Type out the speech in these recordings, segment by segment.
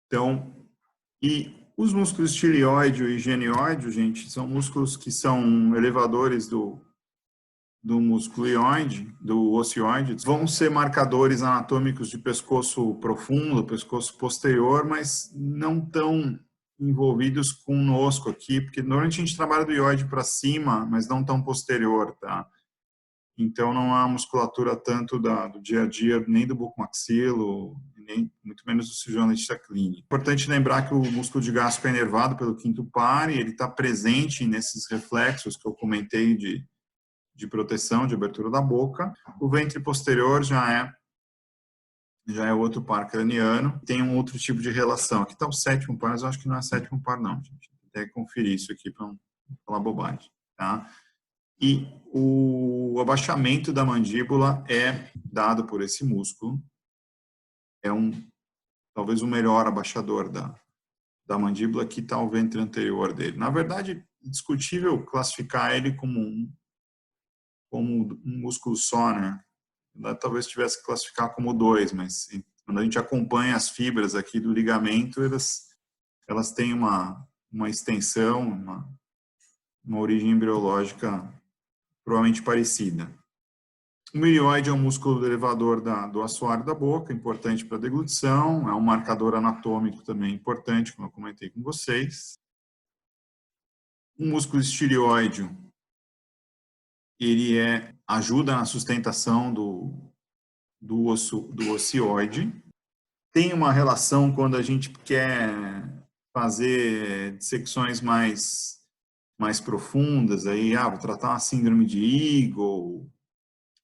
Então, e os músculos tireoide e genióide, gente, são músculos que são elevadores do músculo ióide, do ocioide, vão ser marcadores anatômicos de pescoço profundo, pescoço posterior, mas não tão envolvidos conosco aqui, porque normalmente a gente trabalha do ióide para cima, mas não tão posterior, tá? Então não há musculatura tanto do dia a dia, nem do bucomaxilo, nem muito menos do cirurgião dentista clínico. Importante lembrar que o músculo de gástrico é inervado pelo quinto par e ele está presente nesses reflexos que eu comentei de proteção, de abertura da boca. O ventre posterior já é outro par craniano, tem um outro tipo de relação. Aqui está o sétimo par, mas eu acho que não é sétimo par não, gente. Tem que conferir isso aqui para não falar bobagem, tá? E o abaixamento da mandíbula é dado por esse músculo. É talvez o melhor abaixador da mandíbula, que está o ventre anterior dele. Na verdade, é discutível classificar ele como um músculo só, né? Talvez tivesse que classificar como dois, mas quando a gente acompanha as fibras aqui do ligamento, elas têm uma extensão, uma origem embriológica provavelmente parecida. O milioide é um músculo elevador do assoalho da boca, importante para a deglutição, é um marcador anatômico também importante, como eu comentei com vocês. O músculo estireoide, ele ajuda na sustentação do ocioide. Tem uma relação quando a gente quer fazer dissecções mais profundas, aí, vou tratar uma síndrome de Eagle,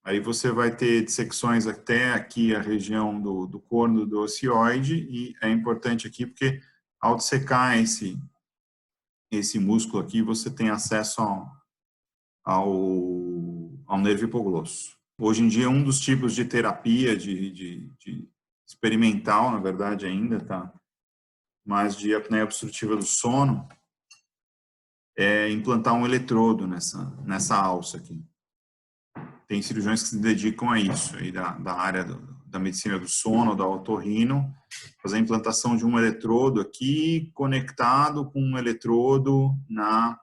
aí você vai ter dissecções até aqui a região do corno do ocioide, e é importante aqui porque ao dissecar esse músculo aqui, você tem acesso ao nervo hipoglosso. Hoje em dia, um dos tipos de terapia de experimental, na verdade ainda, tá? Mas de apneia obstrutiva do sono, é implantar um eletrodo nessa alça aqui. Tem cirurgiões que se dedicam a isso, aí da área da medicina do sono, da otorrino, fazer a implantação de um eletrodo aqui, conectado com um eletrodo na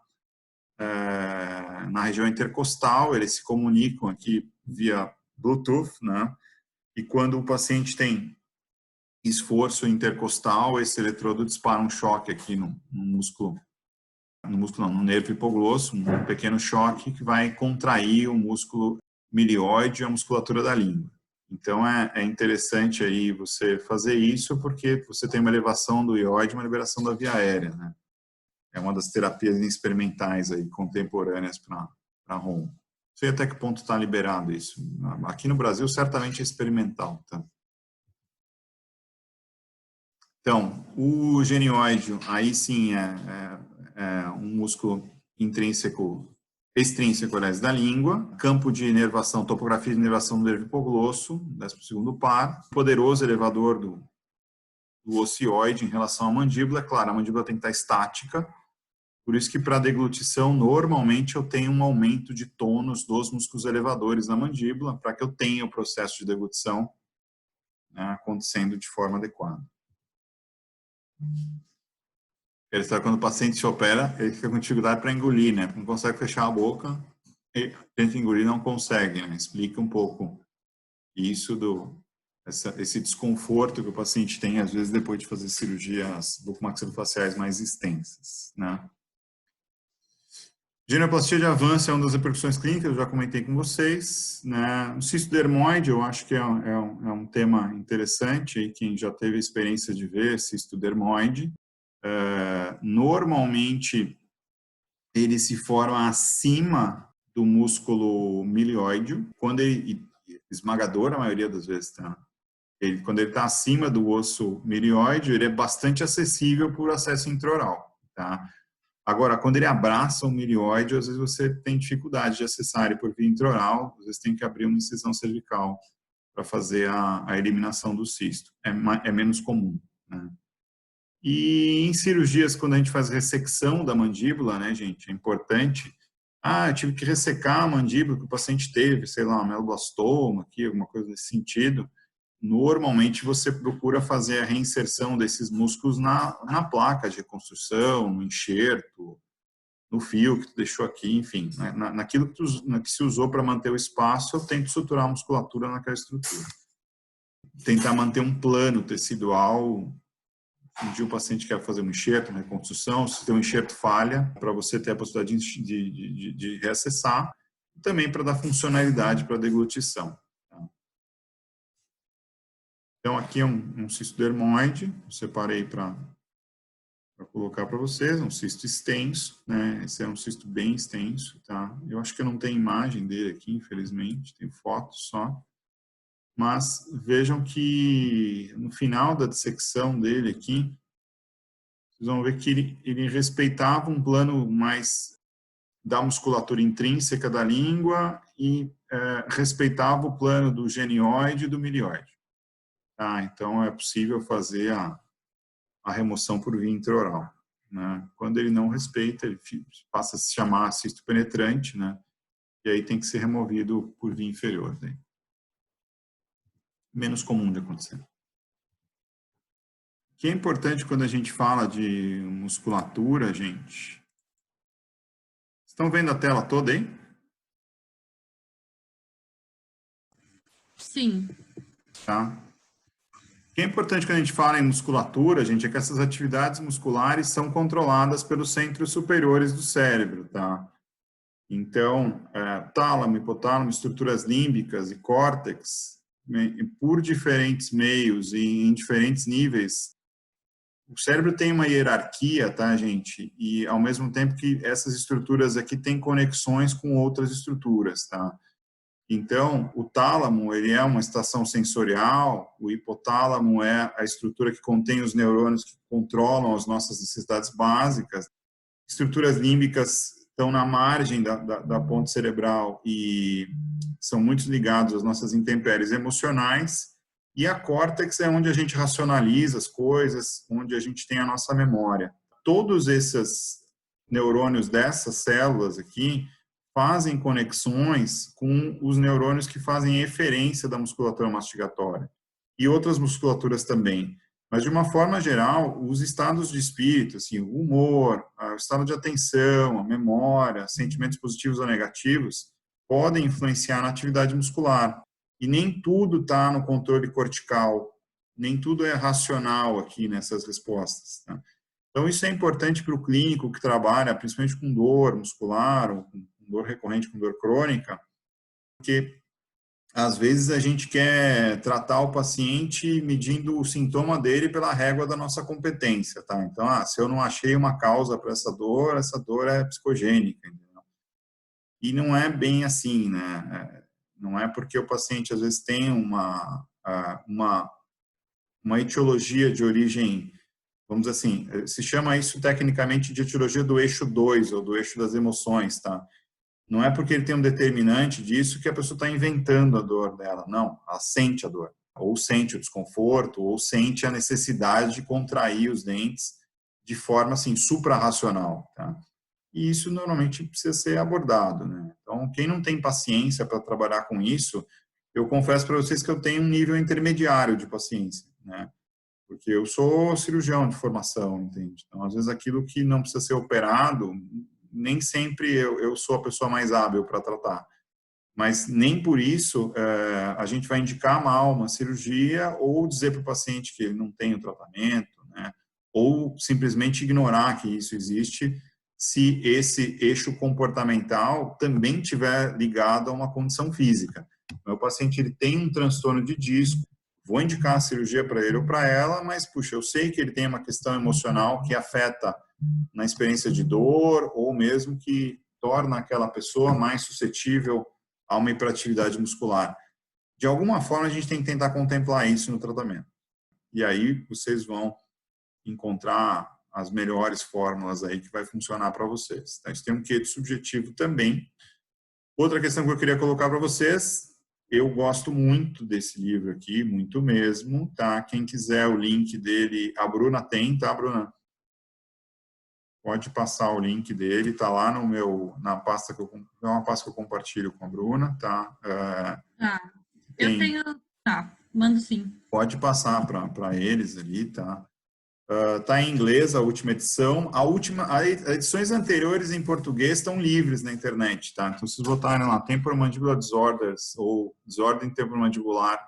região intercostal. Eles se comunicam aqui via Bluetooth, né? E quando o paciente tem esforço intercostal, esse eletrodo dispara um choque aqui no nervo hipoglosso, um pequeno choque que vai contrair o músculo milioide e a musculatura da língua. Então é interessante aí você fazer isso, porque você tem uma elevação do ióide e uma liberação da via aérea, né? É uma das terapias experimentais aí contemporâneas para ROM. Não sei até que ponto está liberado isso. Aqui no Brasil certamente é experimental, tá? Então, o genioide, aí sim é um músculo extrínseco, aliás, da língua, campo de inervação, topografia de inervação do nervo hipoglosso, 12º par, poderoso elevador do ocioide em relação à mandíbula. É claro, a mandíbula tem que estar estática, por isso que para a deglutição, normalmente eu tenho um aumento de tônus dos músculos elevadores na mandíbula, para que eu tenha o processo de deglutição, né, acontecendo de forma adequada. Quando o paciente se opera, ele fica com dificuldade para engolir, né? Não consegue fechar a boca e tenta engolir, não consegue, né? Explica um pouco isso esse desconforto que o paciente tem, às vezes, depois de fazer cirurgias bucomaxilofaciais mais extensas, né? Genioplastia de avanço é uma das repercussões clínicas, eu já comentei com vocês, né? O cisto dermoide, eu acho que é um tema interessante, aí quem já teve a experiência de ver cisto dermoide. Normalmente, ele se forma acima do músculo milioide, esmagador a maioria das vezes, tá? Quando ele está acima do osso milioide, ele é bastante acessível por acesso intraoral, tá? Agora, quando ele abraça o milioide, às vezes você tem dificuldade de acessar ele por via intraoral, às vezes tem que abrir uma incisão cervical para fazer a eliminação do cisto. É menos comum, né? E em cirurgias, quando a gente faz ressecção da mandíbula, né, gente, é importante. Eu tive que ressecar a mandíbula que o paciente teve, sei lá, um meloblastoma aqui, alguma coisa nesse sentido. normalmente você procura fazer a reinserção desses músculos na placa de reconstrução, no enxerto, no fio que tu deixou aqui, enfim, né? Naquilo que se usou para manter o espaço, eu tento suturar a musculatura naquela estrutura. Tentar manter um plano tecidual. Um dia o paciente quer fazer um enxerto, uma reconstrução, se tem um enxerto falha, para você ter a possibilidade de reacessar, e também para dar funcionalidade para a deglutição. Tá? Então, aqui é um cisto dermoide, eu separei para colocar para vocês, um cisto extenso, né? Esse é um cisto bem extenso, tá? Eu acho que eu não tenho imagem dele aqui, infelizmente, tem foto só. Mas vejam que no final da dissecção dele aqui, vocês vão ver que ele respeitava um plano mais da musculatura intrínseca da língua e respeitava o plano do genioide e do milioide. Tá? Então, é possível fazer a remoção por via intraoral. Né? Quando ele não respeita, ele passa a se chamar cisto penetrante, né? E aí tem que ser removido por via inferior. Né? Menos comum de acontecer. O que é importante quando a gente fala de musculatura, gente? Estão vendo a tela toda aí? Sim. Tá? O que é importante quando a gente fala em musculatura, gente, é que essas atividades musculares são controladas pelos centros superiores do cérebro, tá? Então, tálamo, hipotálamo, estruturas límbicas e córtex, né, por diferentes meios e em diferentes níveis, o cérebro tem uma hierarquia, tá, gente? E, ao mesmo tempo que essas estruturas aqui têm conexões com outras estruturas, tá? Então, o tálamo, ele é uma estação sensorial, o hipotálamo é a estrutura que contém os neurônios que controlam as nossas necessidades básicas. Estruturas límbicas estão na margem da ponte cerebral e são muito ligados às nossas intempéries emocionais. E a córtex é onde a gente racionaliza as coisas, onde a gente tem a nossa memória. Todos esses neurônios dessas células aqui fazem conexões com os neurônios que fazem eferência da musculatura mastigatória e outras musculaturas também. Mas, de uma forma geral, os estados de espírito, assim, o humor, o estado de atenção, a memória, sentimentos positivos ou negativos, podem influenciar na atividade muscular. E nem tudo está no controle cortical, nem tudo é racional aqui nessas respostas. Tá? Então, isso é importante para o clínico que trabalha, principalmente com dor muscular, ou com dor recorrente, com dor crônica, porque às vezes a gente quer tratar o paciente medindo o sintoma dele pela régua da nossa competência, tá? Então, se eu não achei uma causa para essa dor é psicogênica, entendeu? E não é bem assim, né? Não é porque o paciente às vezes tem uma etiologia de origem, vamos dizer assim, se chama isso tecnicamente de etiologia do eixo 2, ou do eixo das emoções, tá? Não é porque ele tem um determinante disso que a pessoa está inventando a dor dela. Não, ela sente a dor. Ou sente o desconforto, ou sente a necessidade de contrair os dentes de forma, assim, suprarracional. Tá? E isso normalmente precisa ser abordado. Né? Então, quem não tem paciência para trabalhar com isso, eu confesso para vocês que eu tenho um nível intermediário de paciência. Né? Porque eu sou cirurgião de formação, entende? Então, às vezes, aquilo que não precisa ser operado, nem sempre eu sou a pessoa mais hábil para tratar. Mas nem por isso a gente vai indicar mal uma cirurgia ou dizer para o paciente que ele não tem o tratamento, né? Ou simplesmente ignorar que isso existe se esse eixo comportamental também tiver ligado a uma condição física. O paciente ele tem um transtorno de disco, vou indicar a cirurgia para ele ou para ela, mas, puxa, eu sei que ele tem uma questão emocional que afeta na experiência de dor ou mesmo que torna aquela pessoa mais suscetível a uma hiperatividade muscular. De alguma forma, a gente tem que tentar contemplar isso no tratamento. E aí vocês vão encontrar as melhores fórmulas aí que vai funcionar para vocês. Tá? Isso tem um quê de subjetivo também. Outra questão que eu queria colocar para vocês, eu gosto muito desse livro aqui, muito mesmo, tá? Quem quiser o link dele, a Bruna tem, tá, Bruna? Pode passar o link dele, tá lá na pasta que é uma pasta que eu compartilho com a Bruna, tá? Tá. Eu tenho, tá. Mando sim. Pode passar para eles ali, tá? Tá em inglês a última edição. As edições anteriores em português estão livres na internet, tá? Então, se vocês botarem lá, Temporomandibular Disorders ou Desordem Temporomandibular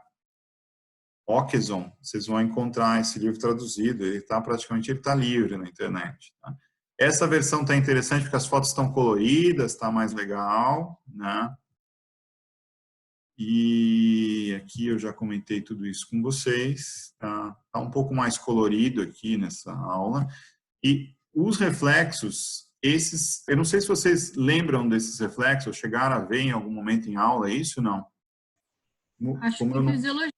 Ockison, vocês vão encontrar esse livro traduzido. Ele está livre na internet, tá? Essa versão está interessante porque as fotos estão coloridas, está mais legal, né? E aqui eu já comentei tudo isso com vocês, tá? Tá um pouco mais colorido aqui nessa aula. E os reflexos, esses, eu não sei se vocês lembram desses reflexos, ou chegaram a ver em algum momento em aula, é isso ou não? Acho que fisiologia.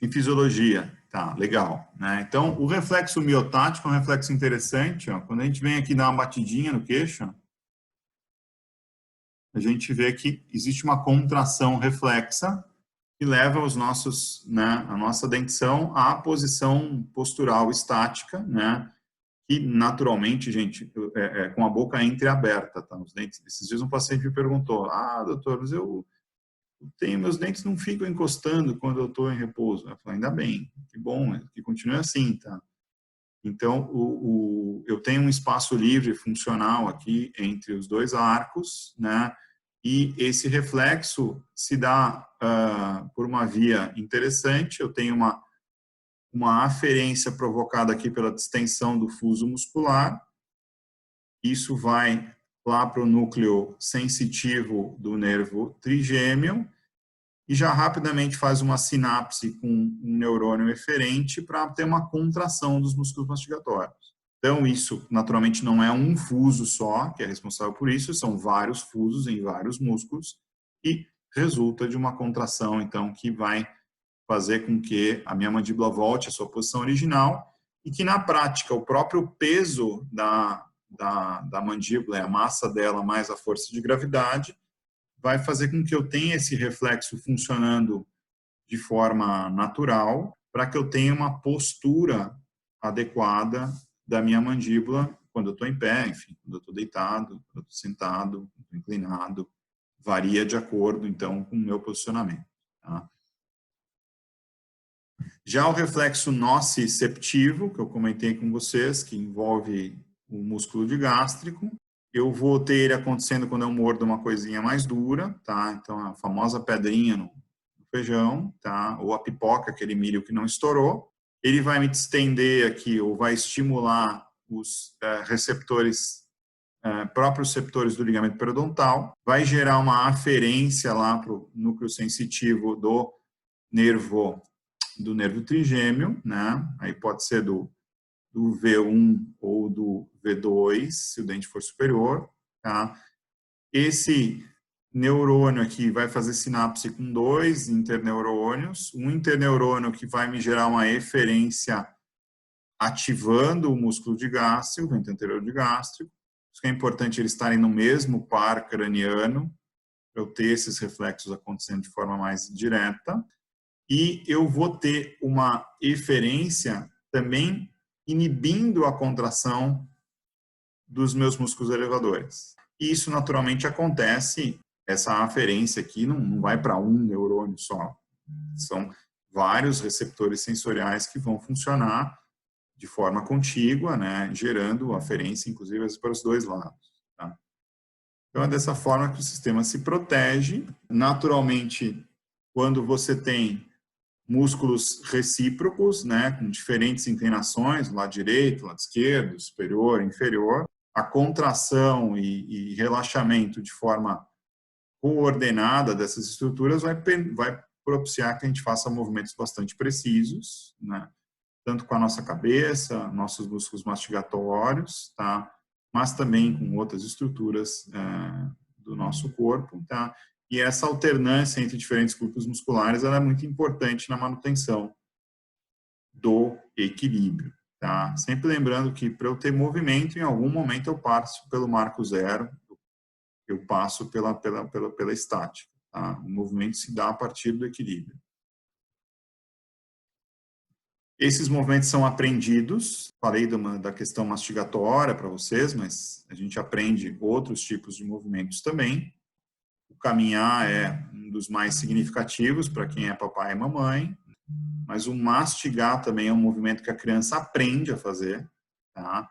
Em fisiologia, tá, legal, né? Então, o reflexo miotático é um reflexo interessante, ó. Quando a gente vem aqui dar uma batidinha no queixo, a gente vê que existe uma contração reflexa que leva os nossos, né, a nossa dentição à posição postural estática, né, que naturalmente, gente, com a boca entreaberta, tá? Os dentes. Esses dias um paciente me perguntou: doutor, mas meus dentes não ficam encostando quando eu estou em repouso. Eu falei: ainda bem, que bom, que continue assim, tá? Então, eu tenho um espaço livre funcional aqui entre os dois arcos, né? E esse reflexo se dá por uma via interessante. Eu tenho uma aferência provocada aqui pela distensão do fuso muscular. Isso vai lá para o núcleo sensitivo do nervo trigêmeo e já rapidamente faz uma sinapse com um neurônio eferente para ter uma contração dos músculos mastigatórios. Então, isso naturalmente não é um fuso só que é responsável por isso, são vários fusos em vários músculos e resulta de uma contração, então, que vai fazer com que a minha mandíbula volte à sua posição original e que, na prática, o próprio peso da mandíbula, a massa dela mais a força de gravidade, vai fazer com que eu tenha esse reflexo funcionando de forma natural, para que eu tenha uma postura adequada da minha mandíbula quando eu estou em pé, enfim, quando eu estou deitado, quando eu estou sentado, estou inclinado, varia de acordo, então, com o meu posicionamento. Tá? Já o reflexo nociceptivo, que eu comentei com vocês, que envolve o músculo digástrico, eu vou ter ele acontecendo quando eu mordo uma coisinha mais dura, tá? Então, a famosa pedrinha no feijão, tá? Ou a pipoca, aquele milho que não estourou. Ele vai me distender aqui, ou vai estimular os receptores, próprios receptores do ligamento periodontal, vai gerar uma aferência lá para o núcleo sensitivo do nervo trigêmeo, né? Aí pode ser do V1 ou do V2, se o dente for superior, tá? Esse neurônio aqui vai fazer sinapse com dois interneurônios, um interneurônio que vai me gerar uma eferência ativando o músculo digástrico, o vento anterior digástrico. Isso que é importante eles estarem no mesmo par craniano, para eu ter esses reflexos acontecendo de forma mais direta. E eu vou ter uma eferência também inibindo a contração dos meus músculos elevadores. E isso naturalmente acontece, essa aferência aqui não vai para um neurônio só. São vários receptores sensoriais que vão funcionar de forma contígua, né, gerando aferência, inclusive, para os dois lados. Tá? Então, é dessa forma que o sistema se protege. Naturalmente, quando você tem músculos recíprocos, né, com diferentes inclinações, lado direito, lado esquerdo, superior, inferior, a contração e relaxamento de forma coordenada dessas estruturas vai propiciar que a gente faça movimentos bastante precisos, né, tanto com a nossa cabeça, nossos músculos mastigatórios, tá, mas também com outras estruturas do nosso corpo, tá. E essa alternância entre diferentes grupos musculares ela é muito importante na manutenção do equilíbrio. Tá? Sempre lembrando que para eu ter movimento, em algum momento eu passo pelo marco zero, eu passo pela estática. Tá? O movimento se dá a partir do equilíbrio. Esses movimentos são aprendidos. Falei da questão mastigatória para vocês, mas a gente aprende outros tipos de movimentos também. O caminhar é um dos mais significativos para quem é papai e mamãe. Mas o mastigar também é um movimento que a criança aprende a fazer, tá?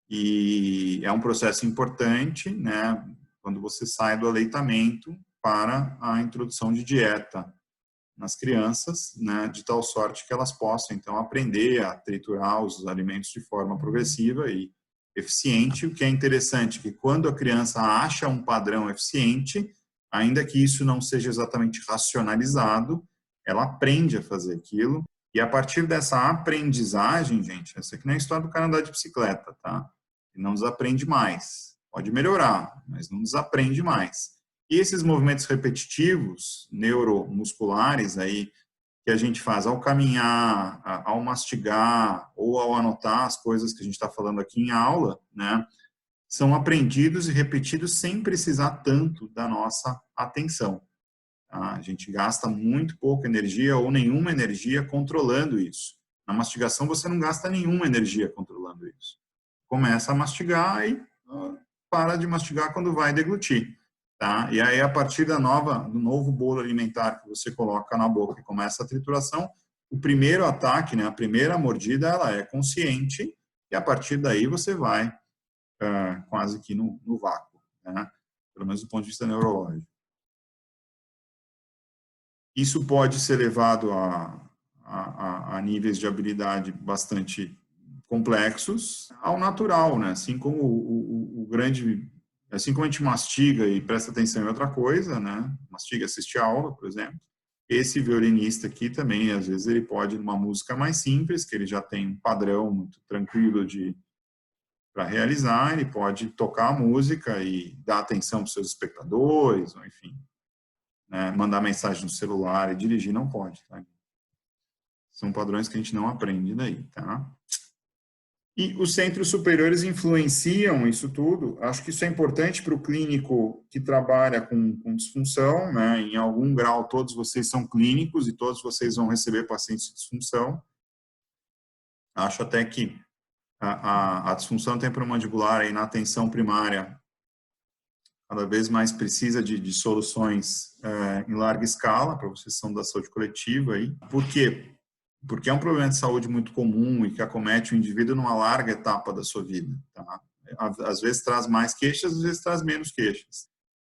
E é um processo importante, né? Quando você sai do aleitamento para a introdução de dieta nas crianças, né? De tal sorte que elas possam, então, aprender a triturar os alimentos de forma progressiva e eficiente. O que é interessante é que quando a criança acha um padrão eficiente, ainda que isso não seja exatamente racionalizado, ela aprende a fazer aquilo. E a partir dessa aprendizagem, gente, essa aqui não é a história do cara andar de bicicleta, tá? E não desaprende mais. Pode melhorar, mas não desaprende mais. E esses movimentos repetitivos, neuromusculares aí, que a gente faz ao caminhar, ao mastigar ou ao anotar as coisas que a gente está falando aqui em aula, né? São aprendidos e repetidos sem precisar tanto da nossa atenção. Tá? A gente gasta muito pouca energia ou nenhuma energia controlando isso. Na mastigação, você não gasta nenhuma energia controlando isso. Começa a mastigar e para de mastigar quando vai deglutir. Tá? E aí, a partir do novo bolo alimentar que você coloca na boca e começa a trituração, o primeiro ataque, né, a primeira mordida, ela é consciente e a partir daí você vai quase que no vácuo, né? Pelo menos do ponto de vista neurológico. Isso pode ser levado a níveis de habilidade bastante complexos ao natural, né? Assim como o grande, assim como a gente mastiga e presta atenção em outra coisa, né? Mastiga, assiste a aula, por exemplo. Esse violinista aqui também, às vezes, ele pode, numa música mais simples, que ele já tem um padrão muito tranquilo para realizar, ele pode tocar a música e dar atenção para os seus espectadores, ou enfim, né? Mandar mensagem no celular e dirigir não pode, tá? São padrões que a gente não aprende daí, tá? E os centros superiores influenciam isso tudo. Acho que isso é importante para o clínico que trabalha com disfunção, né? Em algum grau, todos vocês são clínicos e todos vocês vão receber pacientes de disfunção. Acho até que a disfunção temporomandibular aí na atenção primária cada vez mais precisa de soluções em larga escala para vocês que são da saúde coletiva aí. Por quê? Porque é um problema de saúde muito comum e que acomete o indivíduo numa larga etapa da sua vida. Tá? Às vezes traz mais queixas, às vezes traz menos queixas.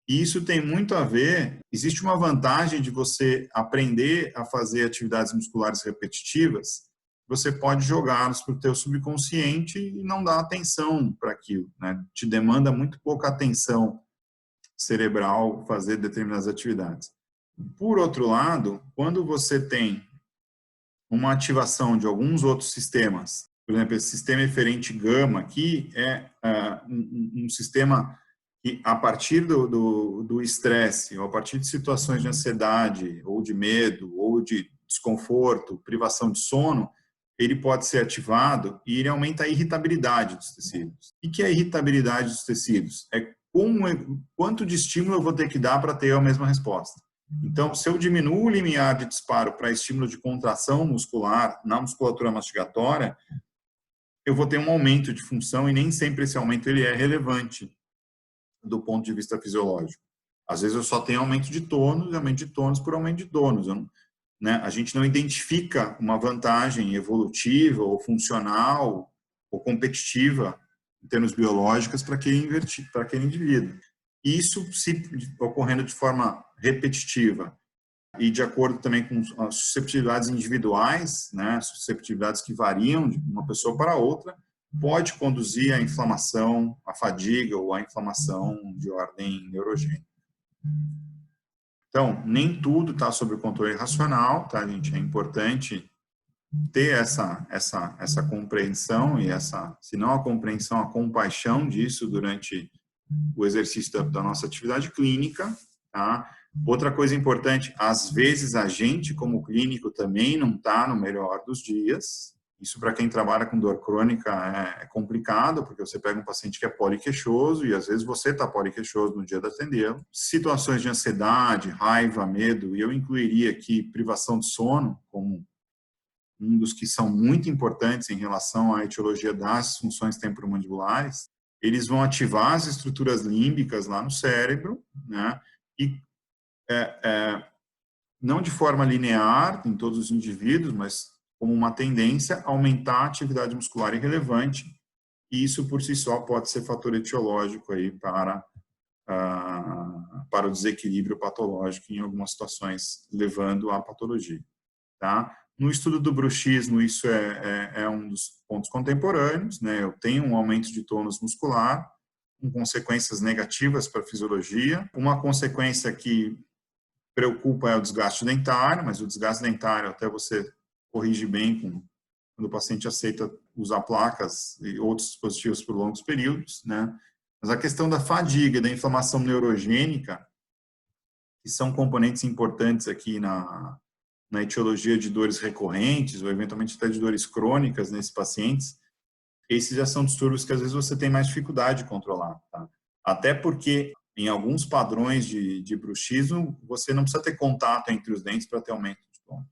E isso tem muito a ver, existe uma vantagem de você aprender a fazer atividades musculares repetitivas, você pode jogá-los para o teu subconsciente e não dar atenção para aquilo, né? Te demanda muito pouca atenção cerebral fazer determinadas atividades. Por outro lado, quando você tem uma ativação de alguns outros sistemas, por exemplo, esse sistema eferente gama aqui é um sistema que, a partir do estresse, ou a partir de situações de ansiedade, ou de medo, ou de desconforto, privação de sono, ele pode ser ativado e ele aumenta a irritabilidade dos tecidos. O que é a irritabilidade dos tecidos? É quanto de estímulo eu vou ter que dar para ter a mesma resposta. Então, se eu diminuo o limiar de disparo para estímulo de contração muscular na musculatura mastigatória, eu vou ter um aumento de função e nem sempre esse aumento ele é relevante do ponto de vista fisiológico. Às vezes eu só tenho aumento de tônus por aumento de tônus. Né? A gente não identifica uma vantagem evolutiva ou funcional ou competitiva em termos biológicos para aquele indivíduo. Isso, se ocorrendo de forma repetitiva e de acordo também com as susceptibilidades individuais, né, susceptibilidades que variam de uma pessoa para outra, pode conduzir à inflamação, à fadiga ou à inflamação de ordem neurogênica. Então, nem tudo está sob o controle racional, tá, gente? É importante ter essa compreensão e se não a compreensão, a compaixão disso durante o exercício da nossa atividade clínica, tá? Outra coisa importante, às vezes a gente, como clínico, também não está no melhor dos dias. Isso, para quem trabalha com dor crônica, é complicado, porque você pega um paciente que é poliqueixoso e, às vezes, você está poliqueixoso no dia de atendê-lo. Situações de ansiedade, raiva, medo, e eu incluiria aqui privação de sono como um dos que são muito importantes em relação à etiologia das funções temporomandibulares. Eles vão ativar as estruturas límbicas lá no cérebro, né? E não de forma linear em todos os indivíduos, mas como uma tendência, aumentar a atividade muscular irrelevante, e isso por si só pode ser fator etiológico aí para o desequilíbrio patológico em algumas situações, levando à patologia. Tá? No estudo do bruxismo, isso é um dos pontos contemporâneos, né? Eu tenho um aumento de tônus muscular, com consequências negativas para a fisiologia. Uma consequência que preocupa é o desgaste dentário, mas o desgaste dentário até você corrige bem quando o paciente aceita usar placas e outros dispositivos por longos períodos, né? Mas a questão da fadiga e da inflamação neurogênica, que são componentes importantes aqui na etiologia de dores recorrentes ou eventualmente até de dores crônicas nesses pacientes, esses já são distúrbios que às vezes você tem mais dificuldade de controlar, tá? Até porque em alguns padrões de bruxismo, você não precisa ter contato entre os dentes para ter aumento de tônus.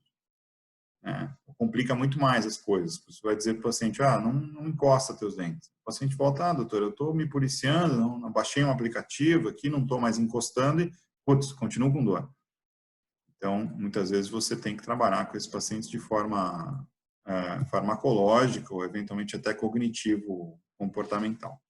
Complica muito mais as coisas. Você vai dizer para o paciente, não encosta teus dentes. O paciente volta, doutor, eu estou me policiando, não baixei um aplicativo aqui, não estou mais encostando e, putz, continuo com dor. Então, muitas vezes você tem que trabalhar com esses pacientes de forma farmacológica ou eventualmente até cognitivo-comportamental.